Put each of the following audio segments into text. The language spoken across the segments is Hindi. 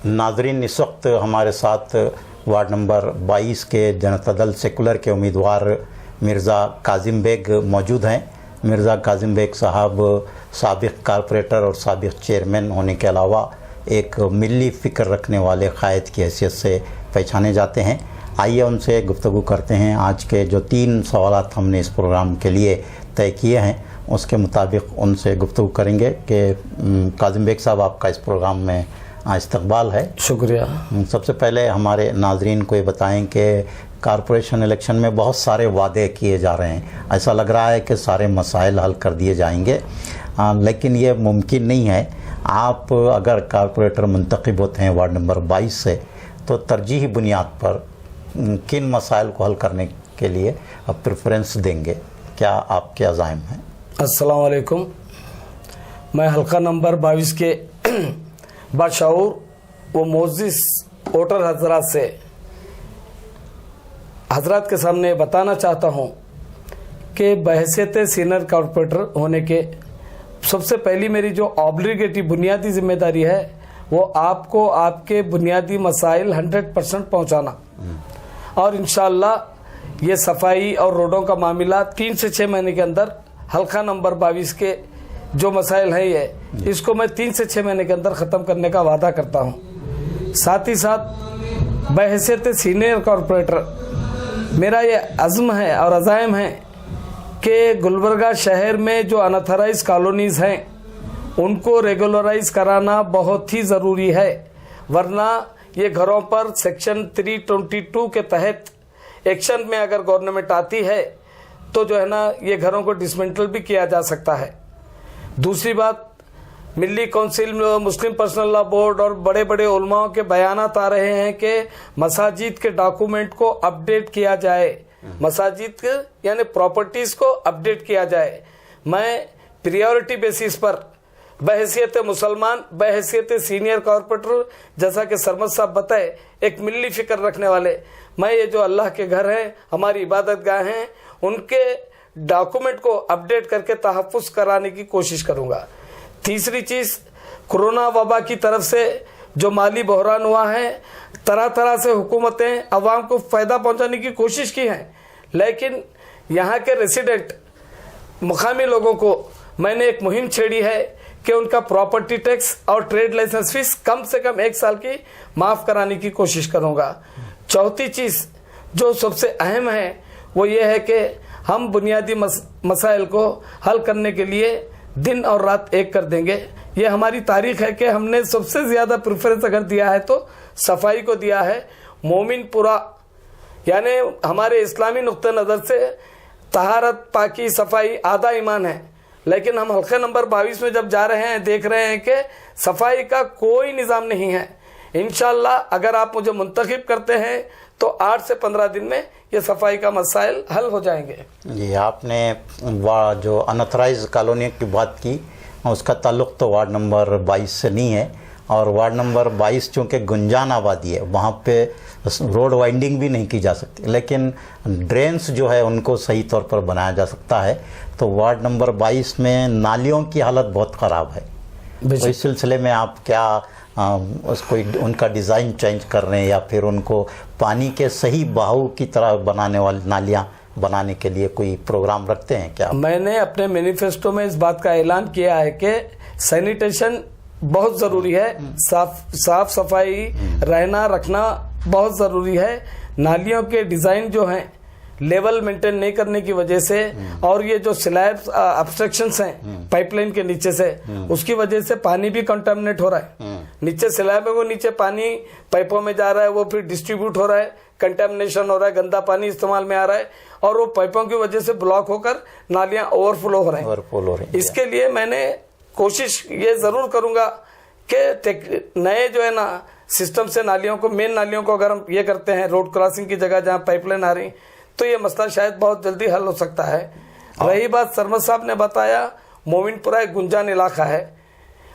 नाजरीन, इस वक्त हमारे साथ वार्ड नंबर 22 के जनता दल सेकुलर के उम्मीदवार मिर्ज़ा काजिम बेग मौजूद हैं। मिर्ज़ा काजिम बेग साहब साबिक़ कारपोरेटर और साबिक़ चेयरमैन होने के अलावा एक मिली फ़िक्र रखने वाले क़ायद की हैसियत से पहचाने जाते हैं। आइए उनसे गुफ्तगू करते हैं। आज के जो 3 सवाल हमने इस प्रोग्राम के लिए तय किए हैं उसके मुताबिक उनसे गुफ्तगू करेंगे कि काजिम बेग साहब, आपका इस प्रोग्राम में इस्तकबाल है। शुक्रिया। सबसे पहले हमारे नाजरीन को ये बताएं कि कारपोरेशन इलेक्शन में बहुत सारे वादे किए जा रहे हैं। ऐसा लग रहा है कि सारे मसाइल हल कर दिए जाएंगे, लेकिन ये मुमकिन नहीं है। आप अगर कारपोरेटर मुंतखब होते हैं वार्ड नंबर 22 से, तो तरजीही बुनियाद पर किन मसाइल को हल करने के लिए आप प्रेफरेंस देंगे? क्या आपके अज़ाइम हैं? अस्सलाम वालेकुम। मैं हल्का नंबर 22 के बाशऊर व मोजिस वोटर हजरात से हजरात के सामने बताना चाहता हूँ कि बहैसियत सीनियर कॉर्पोरेटर होने के सबसे पहली मेरी जो ऑब्लिगेटिव बुनियादी जिम्मेदारी है वो आपको आपके बुनियादी मसाइल 100% पहुँचाना, और इंशाअल्लाह ये सफाई और रोडों का मामला 3 से 6 महीने के अंदर हल्का नंबर 22 के जो मसाइल हैं ये इसको मैं 3 से 6 महीने के अंदर ख़त्म करने का वादा करता हूँ। साथ ही साथ बहैसियत सीनियर कॉर्पोरेटर मेरा ये अज़्म है और अज़ाइम है कि गुलबर्गा शहर में जो अनऑथराइज कॉलोनीज़ हैं उनको रेगुलराइज कराना बहुत ही ज़रूरी है, वरना ये घरों पर सेक्शन 322 के तहत एक्शन में अगर गवर्नमेंट आती है तो जो है ना ये घरों को डिसमेंटल भी किया जा सकता है। दूसरी बात, मिली काउंसिल, मुस्लिम पर्सनल लॉ बोर्ड और बड़े बड़े उलमाओं के बयानात आ रहे हैं कि मसाजिद के डॉक्यूमेंट को अपडेट किया जाए, मसाजिद के यानी प्रॉपर्टीज को अपडेट किया जाए। मैं प्रियोरिटी बेसिस पर बहैसियत मुसलमान, बहैसियत सीनियर कॉर्पोरेटर, जैसा कि सरमद साहब बताए, एक मिली फिक्र रखने वाले, मैं ये जो अल्लाह के घर हैं, हमारी इबादत गाह हैं, उनके डॉक्यूमेंट को अपडेट करके तहफ़्फ़ुज़ कराने की कोशिश करूंगा। तीसरी चीज़, कोरोना वबा की तरफ से जो माली बहरान हुआ है, तरह तरह से हुकूमतें अवाम को फ़ायदा पहुंचाने की कोशिश की हैं, लेकिन यहाँ के रेसिडेंट मुकामी लोगों को मैंने एक मुहिम छेड़ी है कि उनका प्रॉपर्टी टैक्स और ट्रेड लाइसेंस फीस कम से कम 1 साल की माफ़ कराने की कोशिश करूँगा। चौथी चीज़ जो सबसे अहम है वो ये है कि हम बुनियादी मसाइल को हल करने के लिए दिन और रात एक कर देंगे। ये हमारी तारीख है कि हमने सबसे ज़्यादा प्रेफरेंस अगर दिया है तो सफाई को दिया है। मोमिनपुरा यानी हमारे इस्लामी नुक्ते नज़र से तहारत, पाकी, सफाई आधा ईमान है, लेकिन हम हल्के नंबर 22 में जब जा रहे हैं देख रहे हैं कि सफाई का कोई निज़ाम नहीं है। इंशाअल्लाह अगर आप मुझे मुंतखब करते हैं तो 8 से 15 दिन में ये सफाई का मसाइल हल हो जाएंगे। जी, आपने जो अनऑथराइज कॉलोनी की बात की उसका ताल्लुक़ तो वार्ड नंबर 22 से नहीं है, और वार्ड नंबर 22 चूँकि गुंजान आबादी है, वहाँ पे रोड वाइंडिंग भी नहीं की जा सकती, लेकिन ड्रेन्स जो है उनको सही तौर पर बनाया जा सकता है। तो वार्ड नंबर 22 में नालियों की हालत बहुत ख़राब है, तो इस सिलसिले में आप क्या उसको उनका डिज़ाइन चेंज कर रहे हैं या फिर उनको पानी के सही बहाव की तरह बनाने वाली नालियाँ बनाने के लिए कोई प्रोग्राम रखते हैं क्या? मैंने अपने मैनिफेस्टो में इस बात का ऐलान किया है कि सैनिटेशन बहुत ज़रूरी है, साफ सफाई रहना रखना बहुत ज़रूरी है। नालियों के डिज़ाइन जो हैं लेवल मेंटेन नहीं करने की वजह से और ये जो स्लैब ऑब्स्ट्रक्शंस हैं पाइपलाइन के नीचे से, उसकी वजह से पानी भी कंटामिनेट हो रहा है। नीचे स्लैब है, वो नीचे पानी पाइपों में जा रहा है, वो फिर डिस्ट्रीब्यूट हो रहा है, कंटामिनेशन हो रहा है, गंदा पानी इस्तेमाल में आ रहा है और वो पाइपों की वजह से ब्लॉक होकर नालियां ओवरफ्लो हो रही हैं। इसके लिए मैंने कोशिश ये ज़रूर करूँगा कि नए जो है ना सिस्टम से नालियों को, मेन नालियों को अगर हम ये करते हैं रोड क्रॉसिंग की जगह जहाँ पाइपलाइन आ रही, तो ये मसला शायद बहुत जल्दी हल हो सकता है। रही बात सरमद साहब ने बताया, मोमिनपुरा एक गुंजान इलाका है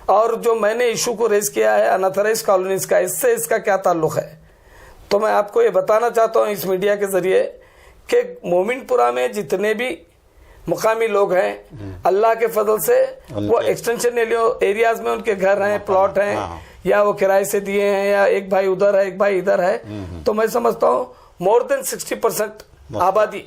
और जो मैंने इशू को रेज किया है अनऑथराइज कॉलोनीज का, इससे इसका क्या ताल्लुक है, तो मैं आपको ये बताना चाहता हूँ इस मीडिया के ज़रिए कि मोमिनपुरा में जितने भी मुकामी लोग हैं, अल्लाह के फजल से वो एक्सटेंशन एरियाज में उनके घर हैं, प्लॉट हैं, या वो किराए से दिए हैं, या एक भाई उधर है एक भाई इधर है, तो मैं समझता हूँ मोर देन 60% आबादी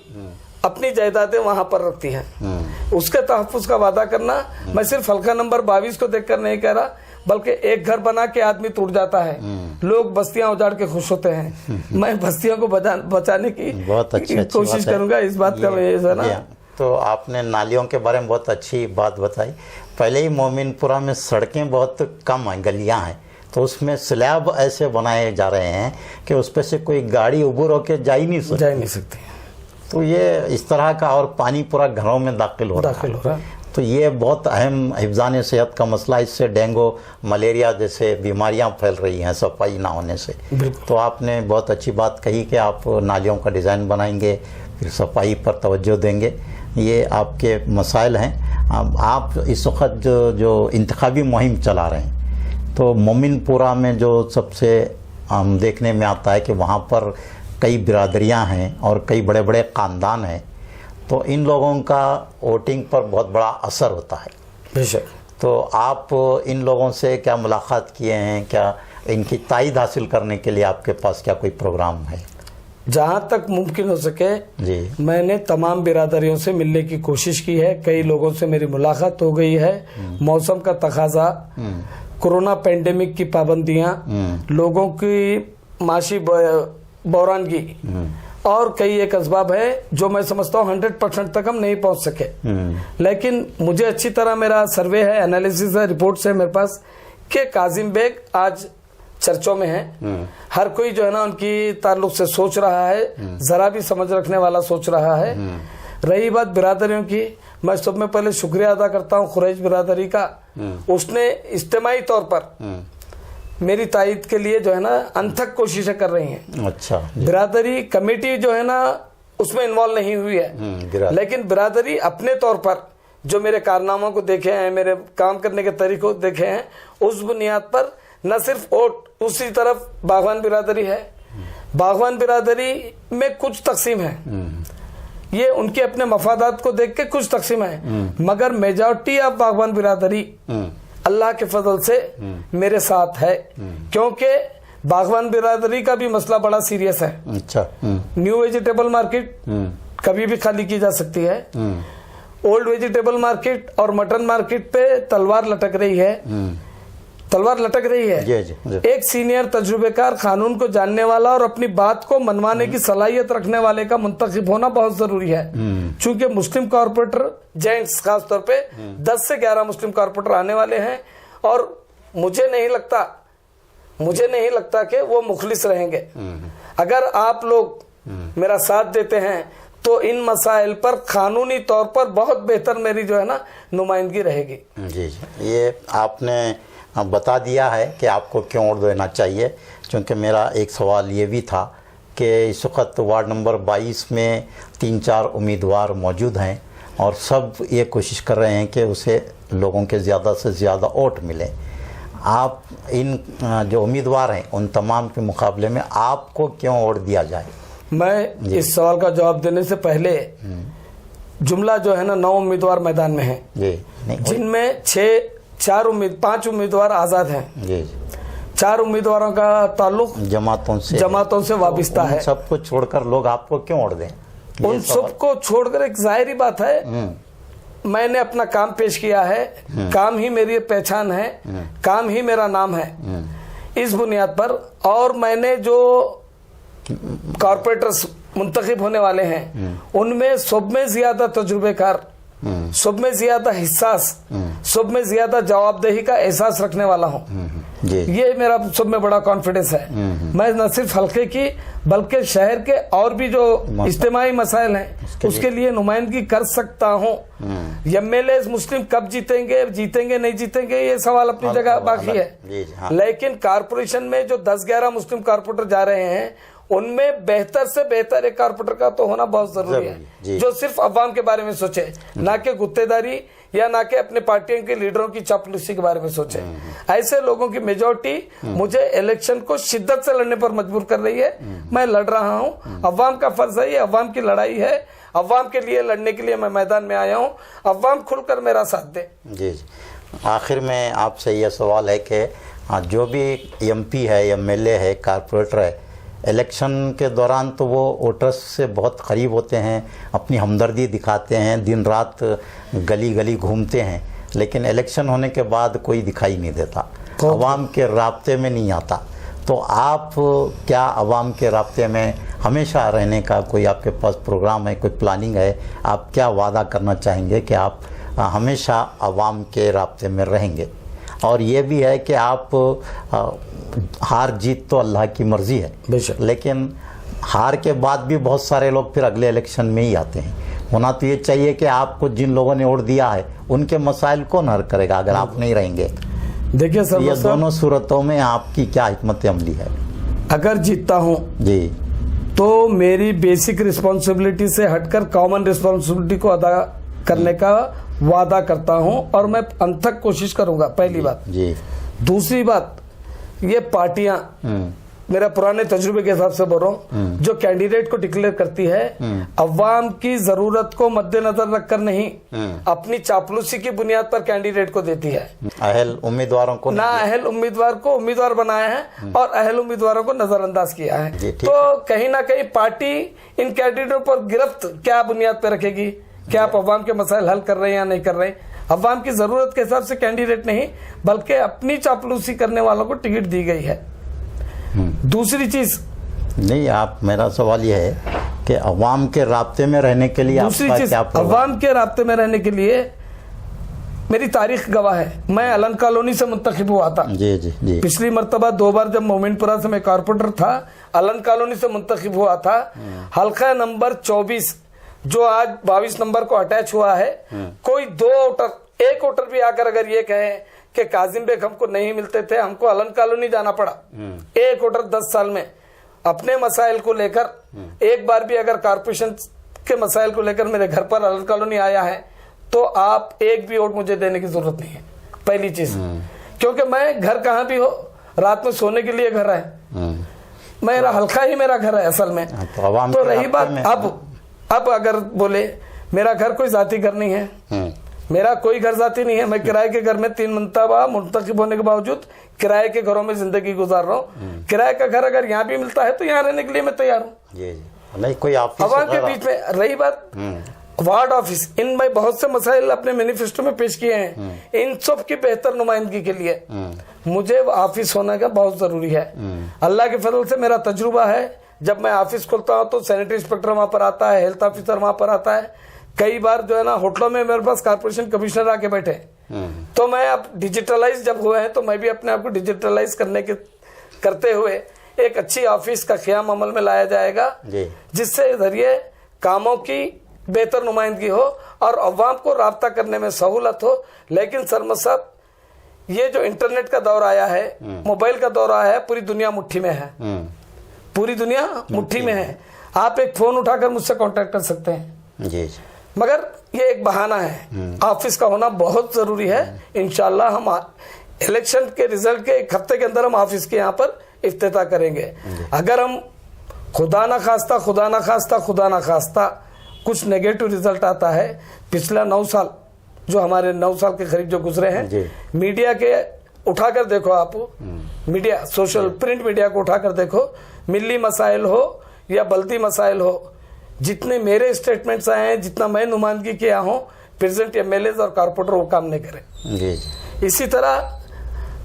अपनी जायदादें वहां पर रखती हैं। उसके तहफ्फुज का वादा करना, मैं सिर्फ हल्का नंबर 22 को देखकर नहीं कह रहा, बल्कि एक घर बना के आदमी टूट जाता है, लोग बस्तियां उजाड़ के खुश होते हैं। मैं बस्तियों को बचाने की बहुत कोशिश करूंगा, इस बात का है ना। तो आपने नालियों के बारे में बहुत अच्छी बात बताई। पहले ही मोमिनपुरा में सड़कें बहुत कम हैं, गलियां हैं, तो उसमें स्लैब ऐसे बनाए जा रहे हैं कि उस पर से कोई गाड़ी उबूर होकर जा ही नहीं सकती। तो ये इस तरह का, और पानी पूरा घरों में दाखिल हो रहा है। तो ये बहुत अहम हिफ्ज़ान सेहत का मसला, इससे डेंगू मलेरिया जैसे बीमारियां फैल रही हैं सफाई ना होने से। तो आपने बहुत अच्छी बात कही कि आप नालियों का डिज़ाइन बनाएंगे, फिर सफाई पर तवज्जो देंगे, ये आपके मसाइल हैं। आप इस वक्त जो इंतखाबी मुहिम चला रहे हैं, तो मोमिनपुरा में जो सबसे देखने में आता है कि वहाँ पर कई बिरादरियाँ हैं और कई बड़े बड़े ख़ानदान हैं, तो इन लोगों का वोटिंग पर बहुत बड़ा असर होता है। बेशक। तो आप इन लोगों से क्या मुलाकात किए हैं, क्या इनकी तायद हासिल करने के लिए आपके पास क्या कोई प्रोग्राम है? जहां तक मुमकिन हो सके जी, मैंने तमाम बिरादरियों से मिलने की कोशिश की है, कई लोगों से मेरी मुलाकात हो गई है। मौसम का तकाजा, कोरोना पेंडेमिक की पाबंदियां, लोगों की माशी बहरानगी और कई एक असबाब है जो मैं समझता हूँ 100% तक हम नहीं पहुंच सके। लेकिन मुझे अच्छी तरह मेरा सर्वे है, एनालिसिस है, रिपोर्ट्स है मेरे पास कि काजिम बेग आज चर्चों में है। हर कोई जो है ना उनकी ताल्लुक से सोच रहा है, जरा भी समझ रखने वाला सोच रहा है। रही बात बिरादरियों की, मैं सब में पहले शुक्रिया अदा करता हूँ खुरैश बिरादरी का। उसने इज्तिमाई तौर पर मेरी तायद के लिए जो है ना अनथक कोशिशें कर रही हैं। अच्छा। बिरादरी कमेटी जो है ना उसमें इन्वॉल्व नहीं हुई है, लेकिन बिरादरी अपने तौर पर जो मेरे कारनामों को देखे हैं, मेरे काम करने के तरीकों को देखे हैं, उस बुनियाद पर न सिर्फ वोट, दूसरी तरफ बागवान बिरादरी है। बागवान बिरादरी में कुछ तकसीम है, ये उनके अपने मफादात को देख के कुछ तकसीम है, मगर मेजॉरिटी ऑफ बागवान बिरादरी अल्लाह के फजल से मेरे साथ है, क्योंकि बागवान बिरादरी का भी मसला बड़ा सीरियस है। अच्छा। न्यू वेजिटेबल मार्केट कभी भी खाली की जा सकती है। ओल्ड वेजिटेबल मार्केट और मटन मार्केट पे तलवार लटक रही है, तलवार लटक रही है। जी, जी, जी। एक सीनियर तजुर्बेकार, कानून को जानने वाला और अपनी बात को मनवाने की सलाहियत रखने वाले का मुंतखब होना बहुत जरूरी है। चूंकि मुस्लिम कॉर्पोरेटर जेंट्स खास तौर पे 10 से 11 मुस्लिम कॉर्पोरेटर आने वाले हैं, और मुझे नहीं लगता कि वो मुखलिस रहेंगे। अगर आप लोग मेरा साथ देते हैं तो इन मसाइल पर कानूनी तौर पर बहुत बेहतर मेरी जो है ना नुमाइंदगी रहेगी। जी जी, ये आपने बता दिया है कि आपको क्यों वोट देना चाहिए। क्योंकि मेरा एक सवाल ये भी था कि इस वक्त वार्ड नंबर 22 में 3-4 उम्मीदवार मौजूद हैं और सब ये कोशिश कर रहे हैं कि उसे लोगों के ज़्यादा से ज़्यादा वोट मिले। आप इन जो उम्मीदवार हैं उन तमाम के मुकाबले में आपको क्यों वोट दिया जाए? मैं इस सवाल का जवाब देने से पहले जुमला जो है ना 9 उम्मीदवार मैदान में हैं, जिनमें 5 उम्मीदवार आजाद हैं। जी। 4 उम्मीदवारों का ताल्लुक जमातों से वाबिस्ता है। सबको छोड़कर लोग आपको क्यों वोट दें? उन सबको छोड़कर एक जाहिर बात है, मैंने अपना काम पेश किया है, काम ही मेरी पहचान है, काम ही मेरा नाम है। इस बुनियाद पर, और मैंने जो कॉर्पोरेटर्स मुंतखब होने वाले हैं उनमें सब में ज्यादा तजुर्बेकार, सब में ज्यादा हिस्सास, सब में ज्यादा जवाबदेही का एहसास रखने वाला हूँ। ये मेरा सब में बड़ा कॉन्फिडेंस है। मैं न सिर्फ हल्के की बल्कि शहर के और भी जो इज्तिमाई मसाइल हैं उसके लिए नुमाइंदगी कर सकता हूँ। एमएलए मुस्लिम कब जीतेंगे नहीं जीतेंगे ये सवाल अपनी जगह बाकी है, लेकिन कारपोरेशन में जो 10-11 मुस्लिम कारपोरेटर जा रहे हैं उनमें बेहतर से बेहतर एक कारपोरेटर का तो होना बहुत जरूरी है, जो सिर्फ अवाम के बारे में सोचे, ना कि गुत्तेदारी या ना कि अपने पार्टियों के लीडरों की चापलूसी के बारे में सोचे। ऐसे लोगों की मेजॉरिटी मुझे इलेक्शन को शिद्दत से लड़ने पर मजबूर कर रही है। मैं लड़ रहा हूं, अवाम का फर्ज है, ये अवाम की लड़ाई है, अवाम के लिए लड़ने के लिए मैं मैदान में आया हूं, अवाम खुलकर मेरा साथ दे। जी। आखिर में आपसे यह सवाल है कि जो भी एमपी है, एमएलए है, कारपोरेटर है, इलेक्शन के दौरान तो वो वोटर्स से बहुत करीब होते हैं, अपनी हमदर्दी दिखाते हैं, दिन रात गली गली घूमते हैं, लेकिन इलेक्शन होने के बाद कोई दिखाई नहीं देता, अवाम के राब्ते में नहीं आता। तो आप क्या अवाम के राब्ते में हमेशा रहने का कोई आपके पास प्रोग्राम है, कोई प्लानिंग है? आप क्या वादा करना चाहेंगे कि आप हमेशा अवाम के राब्ते में रहेंगे? और ये भी है कि आप हार जीत तो अल्लाह की मर्जी है, लेकिन हार के बाद भी बहुत सारे लोग फिर अगले इलेक्शन में ही आते हैं। होना तो ये चाहिए कि आपको जिन लोगों ने वोट दिया है उनके मसाइल कौन हल करेगा अगर आप नहीं रहेंगे? देखिए सर, ये दोनों सूरतों में आपकी क्या हिकमत अमली है? अगर जीतता हूं जी तो मेरी बेसिक रिस्पॉन्सिबिलिटी से हटकर कॉमन रिस्पॉन्सिबिलिटी को अदा करने का वादा करता हूं और मैं अंत तक कोशिश करूंगा, पहली बात। जी। दूसरी बात, ये पार्टियां, मेरा पुराने तजुर्बे के हिसाब से बोल रहा हूं, जो कैंडिडेट को डिक्लेयर करती है अवाम की जरूरत को मद्देनजर रखकर नहीं, अपनी चापलूसी की बुनियाद पर कैंडिडेट को देती है। अहल उम्मीदवारों को ना अहल उम्मीदवार को उम्मीदवार बनाया है और अहल उम्मीदवारों को नजरअंदाज किया है। तो कहीं ना कहीं पार्टी इन कैंडिडेटों पर गिरफ्त क्या बुनियाद पर रखेगी? क्या आप अवाम के मसाइल हल कर रहे हैं या नहीं कर रहे हैं? अवाम की जरूरत के हिसाब से कैंडिडेट नहीं, बल्कि अपनी चापलूसी करने वालों को टिकट दी गई है। दूसरी चीज नहीं, आप, मेरा सवाल यह है कि अवाम के राब्ते में रहने के लिए दूसरी चीज, अवाम के राब्ते में रहने के लिए मेरी तारीख गवाह है, मैं अलन कॉलोनी से मुंतखब हुआ था। जी जी जी। पिछली मर्तबा 2 बार जब मोमिनपुरा से मैं कारपोरेटर था, अलन कॉलोनी से मुंतखब हुआ था। हल्का नंबर 24 जो आज 22 नंबर को अटैच हुआ है, कोई 2 वोटर, 1 वोटर भी आकर अगर ये कहे कि काजिम बेग हमको नहीं मिलते थे, हमको अलन कॉलोनी जाना पड़ा, 1 वोटर 10 साल में अपने मसाइल को लेकर एक बार भी अगर कारपोरेशन के मसाइल को लेकर मेरे घर पर अलन कॉलोनी आया है, तो आप एक भी वोट मुझे देने की जरूरत नहीं है, पहली चीज। क्योंकि मैं घर कहाँ भी हो, रात में सोने के लिए घर है, मेरा हल्का ही मेरा घर है असल में। तो रही बात अब अगर बोले मेरा घर कोई जाती घर नहीं है, मेरा कोई घर जाती नहीं है, मैं किराए के घर में 3 मरतबा मुंतखब होने के बावजूद किराए के घरों में जिंदगी गुजार रहा हूँ। किराए का घर अगर यहाँ भी मिलता है तो यहाँ रहने के लिए मैं तैयार हूँ। नहीं कोई अवाम के बीच में रही बात वार्ड ऑफिस, इनमें बहुत से मसाइल अपने मैनिफेस्टो में पेश किए हैं। इन सब की बेहतर नुमाइंदगी के लिए मुझे ऑफिस होने का बहुत जरूरी है। अल्लाह के फजल से मेरा तजुर्बा है, जब मैं ऑफिस खोलता हूँ तो सैनिटरी इंस्पेक्टर वहां पर आता है, हेल्थ ऑफिसर वहां पर आता है। कई बार जो है ना होटलों में मेरे पास कारपोरेशन कमिश्नर आके बैठे। तो मैं अब डिजिटलाइज जब हुए हैं तो मैं भी अपने आप को डिजिटलाइज करते हुए एक अच्छी ऑफिस का क़याम अमल में लाया जाएगा, जिससे जरिए कामों की बेहतर नुमाइंदगी हो और अवाम को राब्ता करने में सहूलत हो। लेकिन सरमद साहब, ये जो इंटरनेट का दौर आया है, मोबाइल का दौर आया है, पूरी दुनिया मुट्ठी में है, पूरी दुनिया मुट्ठी में है। आप एक फोन उठाकर मुझसे कांटेक्ट कर सकते हैं जी। मगर ये एक बहाना है, ऑफिस का होना बहुत जरूरी है। इंशाल्लाह हम इलेक्शन के रिजल्ट के 1 हफ्ते के अंदर हम ऑफिस के यहाँ पर इफ्तिताह करेंगे। अगर हम खुदा ना खास्ता कुछ नेगेटिव रिजल्ट आता है, पिछला 9 साल जो हमारे 9 साल के करीब जो गुजरे हैं, मीडिया के उठाकर देखो, आप मीडिया सोशल प्रिंट मीडिया को उठाकर देखो, मिली मसाइल हो या बल्दी मसाइल हो, जितने मेरे स्टेटमेंट्स आए हैं, जितना मैं नुमाइंदगी किया हूं, प्रेसिडेंट एमएलए और कारपोरेटर वो काम नहीं करे। इसी तरह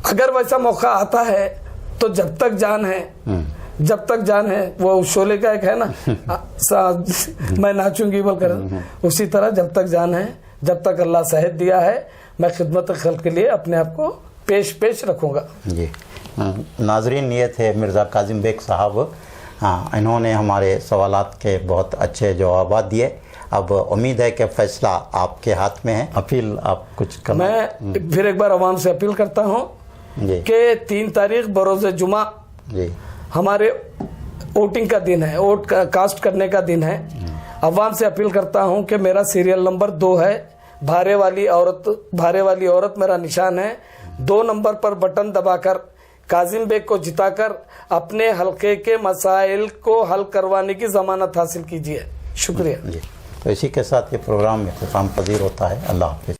अगर वैसा मौका आता है तो जब तक जान है, वो शोले का एक है ना मैं नाचूंगी बोलकर, उसी तरह जब तक जान है, जब तक अल्लाह सेहत दिया है, मैं खिदमत खल्क के लिए अपने आप को पेश रखूंगा जी। नाजरीन, ये थे मिर्ज़ा काजिम बेग साहब। हाँ, इन्होंने हमारे सवालात के बहुत अच्छे जवाब दिए। अब उम्मीद है कि फैसला आपके हाथ में है। अपील आप कुछ करना? मैं फिर एक बार अवाम से अपील करता हूँ कि 3 तारीख बरोज़ जुमा हमारे वोटिंग का दिन है, वोट कास्ट करने का दिन है। अवाम से अपील करता हूं कि मेरा सीरियल नंबर 2 है, भारे वाली औरत मेरा निशान है। 2 नंबर पर बटन दबाकर काजिम बेग को जिताकर अपने हलके के मसाइल को हल करवाने की जमानत हासिल कीजिए। शुक्रिया जी। तो इसी के साथ ये प्रोग्राम इख्तिताम पजीर होता है। अल्लाह हाफिज़।